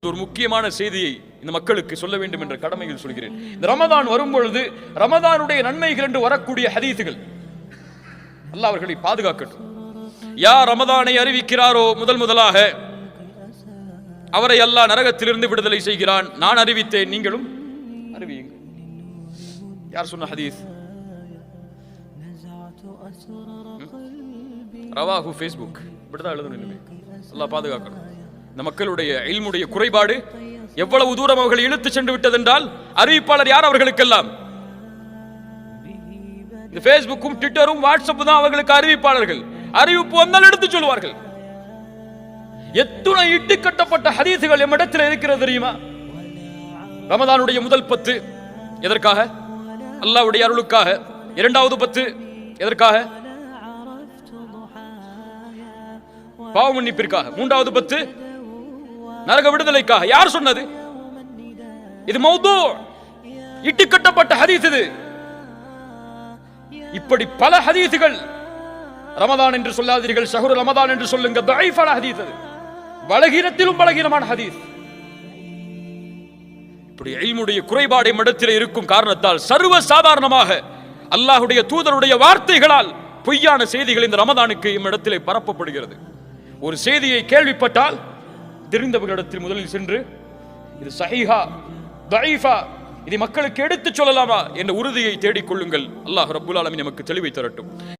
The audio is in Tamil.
ஒரு முக்கியமான செய்தியை இந்த மக்களுக்கு சொல்ல வேண்டும் என்ற கடமையில் சொல்கிறேன். இந்த ரமதான் வரும் பொழுது ரமதானுடைய நன்மைகள் என்று வரக்கூடிய ஹதீசுகள் அல்லாஹ் அவர்களை பாதுகாக்கட்டும். யார் ரமதானை அறிவிக்கிறாரோ முதலாக அவரை அல்லாஹ் நரகத்திலிருந்து விடுதலை செய்கிறான். நான் அறிவித்தேன், நீங்களும் அறிவியுங்கள். யார் சொன்ன ஹதீஸ்? ரவாஹு ஃபேஸ்புக் இப்படிதான் எழுதணும். அல்லாஹ் பாதுகாக்கணும். இந்த மக்களுடைய இல்முடைய குறைபாடு எவ்வளவு தூரம் அவர்கள் இழுத்து சென்று விட்டதென்றால் அறிவிப்பாளர் யார்? அவர்களுக்கெல்லாம் இந்த ஃபேஸ்புக்கும் ட்விட்டரும் வாட்ஸ்அப்பும் தான் அவர்களுக்கு அறிவிப்பாளர்கள். அறிவிப்பு வந்தால் எடுத்து சொல்வார்கள். எத்துணை இட்டு கட்டப்பட்ட ஹதீசுகள் எம்மிடத்தில் இருக்கிறது தெரியுமா? ரமதானுடைய முதல் 10 எதற்காக? அல்லாஹ்வுடைய அருளுக்காக. இரண்டாவது 10 எதற்காக? பாவ மன்னிப்பிற்காக. மூன்றாவது 10 நரக விடுதலைக்காக. யார் சொன்னது? இது மௌது, இட்டுக்கட்டப்பட்ட ஹதீஸ். இது இப்படி பல ஹதீசுகள். ரமதான் என்று சொல்லாதீர்கள், ஷஹ்ரு ரமதான் என்று சொல்லுங்க. தஈஃபான ஹதீஸ், அது பலகீனத்திலும் பலகீனமான ஹதீஸ். இப்படி இல்முடைய குறைபாடு மடத்தில் இருக்கும் காரணத்தால் சர்வ சாதாரணமாக அல்லாஹ்வுடைய தூதருடைய வார்த்தைகளால் பொய்யான செய்திகள் இந்த ரமதானுக்கு இம்மிடத்திலே பரப்பப்படுகிறது. ஒரு செய்தியை கேள்விப்பட்டால் தெரிந்தவர்களிடத்தில் முதலில் சென்று இது சஹீஹா தஈஃபா, இதை மக்களுக்கு எடுத்துச் சொல்லலாமா என்ற உறுதியை தேடிக்கொள்ளுங்கள். அல்லாஹ் ரப்புல் ஆலமீன் நமக்கு தெளிவை தரட்டும்.